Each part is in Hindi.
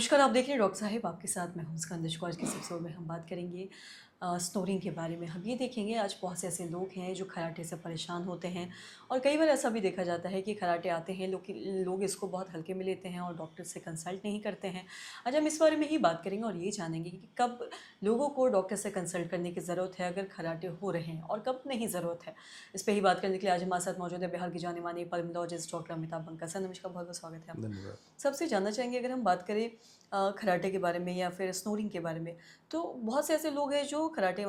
नमस्कार, आप देख रहे हैं डॉक्टर साहिब, आपके साथ मैं हूं स्कंदश को। आज के इस एपिसोड में हम बात करेंगे स्नोरिंग के बारे में। हम ये देखेंगे आज बहुत से ऐसे लोग हैं जो खर्राटे से परेशान होते हैं और कई बार ऐसा भी देखा जाता है कि खर्राटे आते हैं, लोग इसको बहुत हल्के में लेते हैं और डॉक्टर से कंसल्ट नहीं करते हैं। आज हम इस बारे में ही बात करेंगे और ये जानेंगे कि कब लोगों को डॉक्टर से कंसल्ट करने की ज़रूरत है अगर खर्राटे हो रहे हैं और कब नहीं ज़रूरत है। इस पर ही बात करने के लिए आज हमारे साथ मौजूद है बिहार की जाने मानी पल्मोलॉजिस्ट डॉक्टर अमिताभ बंका। सर नमस्कार, बहुत बहुत स्वागत है आपका। धन्यवाद। सबसे जानना चाहेंगे अगर हम बात करें खर्राटे के बारे में या फिर स्नोरिंग के बारे में, तो बहुत से ऐसे लोग हैं जो खर्राटे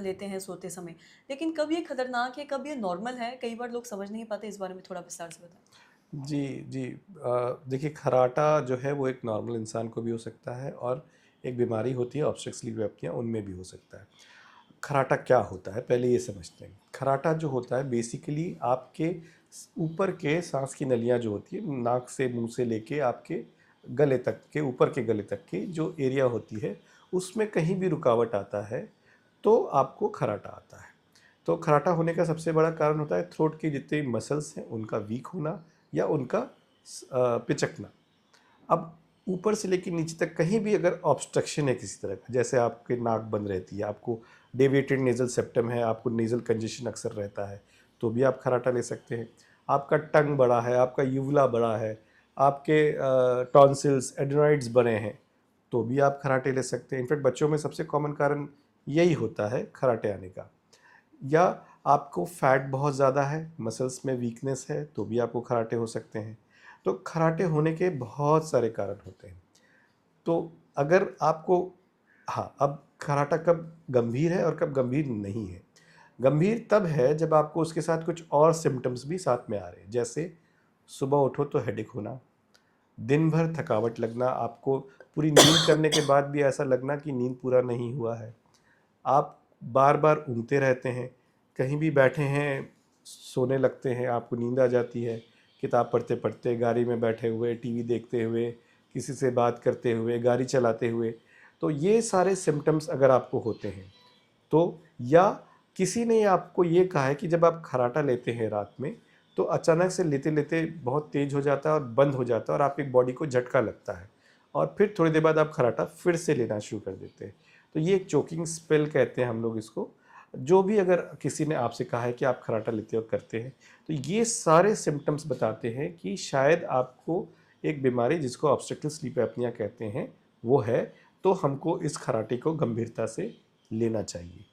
लेते हैं सोते समय, लेकिन कब ये खतरनाक है, कब ये नॉर्मल है, कई बार लोग समझ नहीं पाते। इस बारे में थोड़ा विस्तार से बताएं। जी, जी। देखिए खर्राटा जो है वो एक नॉर्मल इंसान को भी हो सकता है और एक बीमारी होती है ऑब्स्ट्रक्टिव स्लीप एपनिया, उनमें भी हो सकता है। खर्राटा क्या होता है पहले ये समझते हैं। खर्राटा जो होता है बेसिकली आपके ऊपर के सांस की नलियाँ जो होती है नाक से मुंह से लेके आपके गले तक के ऊपर के गले तक की जो एरिया होती है उसमें कहीं भी रुकावट आता है तो आपको खर्राटा आता है। तो खर्राटा होने का सबसे बड़ा कारण होता है थ्रोट के जितने मसल्स हैं उनका वीक होना या उनका पिचकना। अब ऊपर से लेकर नीचे तक कहीं भी अगर ऑब्स्ट्रक्शन है किसी तरह का, जैसे आपके नाक बंद रहती है, आपको डेविएटेड नेजल सेप्टम है, आपको नेजल कंजेशन अक्सर रहता है, तो भी आप खर्राटा ले सकते हैं। आपका टंग बड़ा है, आपका यूवला बड़ा है, आपके टॉन्सिल्स एडेनॉइड्स बने हैं, तो भी आप खर्राटे ले सकते हैं। इनफैक्ट बच्चों में सबसे कॉमन कारण यही होता है खर्राटे आने का। या आपको फैट बहुत ज़्यादा है, मसल्स में वीकनेस है, तो भी आपको खर्राटे हो सकते हैं। तो खर्राटे होने के बहुत सारे कारण होते हैं। तो अगर आपको हाँ, अब खर्राटा कब गंभीर है और कब गंभीर नहीं है। गंभीर तब है जब आपको उसके साथ कुछ और सिम्टम्स भी साथ में आ रहे हैं, जैसे सुबह उठो तो हेडेक होना, दिन भर थकावट लगना, आपको पूरी नींद करने के बाद भी ऐसा लगना कि नींद पूरा नहीं हुआ है, आप बार बार ऊँगते रहते हैं, कहीं भी बैठे हैं सोने लगते हैं, आपको नींद आ जाती है, किताब पढ़ते पढ़ते, गाड़ी में बैठे हुए, टीवी देखते हुए, किसी से बात करते हुए, गाड़ी चलाते हुए। तो ये सारे सिम्टम्स अगर आपको होते हैं तो, या किसी ने आपको ये कहा है कि जब आप खर्राटा लेते हैं रात में तो अचानक से लेते लेते बहुत तेज़ हो जाता है और बंद हो जाता है और आपकी बॉडी को झटका लगता है और फिर थोड़ी देर बाद आप खर्राटा फिर से लेना शुरू कर देते हैं, तो ये एक चोकिंग स्पेल कहते हैं हम लोग इसको। जो भी अगर किसी ने आपसे कहा है कि आप खर्राटा लेते हो करते हैं, तो ये सारे सिम्टम्स बताते हैं कि शायद आपको एक बीमारी जिसको ऑब्स्ट्रक्टिव स्लीप एपनिया कहते हैं वो है, तो हमको इस खर्राटे को गंभीरता से लेना चाहिए।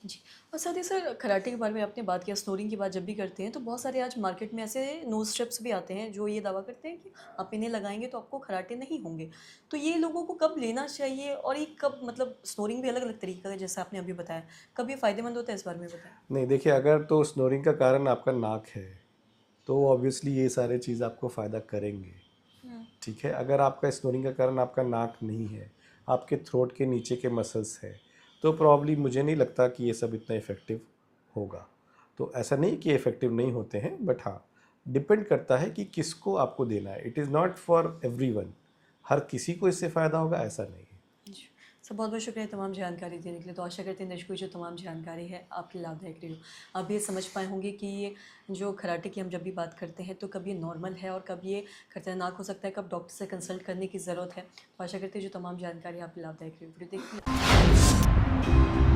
जी। और साथ ही सर, खर्राटे के बारे में आपने बात किया, स्नोरिंग की बात जब भी करते हैं तो बहुत सारे आज मार्केट में ऐसे नोज स्ट्रिप्स भी आते हैं जो ये दावा करते हैं कि आप इन्हें लगाएंगे तो आपको खर्राटे नहीं होंगे। तो ये लोगों को कब लेना चाहिए और ये कब, मतलब स्नोरिंग भी अलग अलग तरीके का है जैसे आपने अभी बताया, कब ये फ़ायदेमंद होता है, इस बारे में बताएं। नहीं, देखिए अगर तो स्नोरिंग का कारण आपका नाक है तो ऑब्वियसली ये सारे चीज़ आपको फ़ायदा करेंगे। ठीक है, अगर आपका स्नोरिंग का कारण आपका नाक नहीं है, आपके थ्रोट के नीचे के मसल्स है, तो प्रॉब्ली मुझे नहीं लगता कि ये सब इतना इफ़ेक्टिव होगा। तो ऐसा नहीं कि इफ़ेक्टिव नहीं होते हैं, बट हाँ, डिपेंड करता है कि किसको आपको देना है। It is not for everyone, हर किसी को इससे फ़ायदा होगा ऐसा नहीं है। जी। सर बहुत बहुत शुक्रिया तमाम जानकारी देने के लिए। तो आशा करते हैं दर्शकों जो तमाम जानकारी है आपके लाभदायक रही हो। आप ये समझ पाए होंगे कि ये जो खर्राटे की हम जब भी बात करते हैं तो कब ये नॉर्मल है और कब ये खतरनाक हो सकता है, कब डॉक्टर से कंसल्ट करने की ज़रूरत है। तो आशा करते हैं जो तमाम जानकारी आपके लाभदायक रही हो। वीडियो देखिए।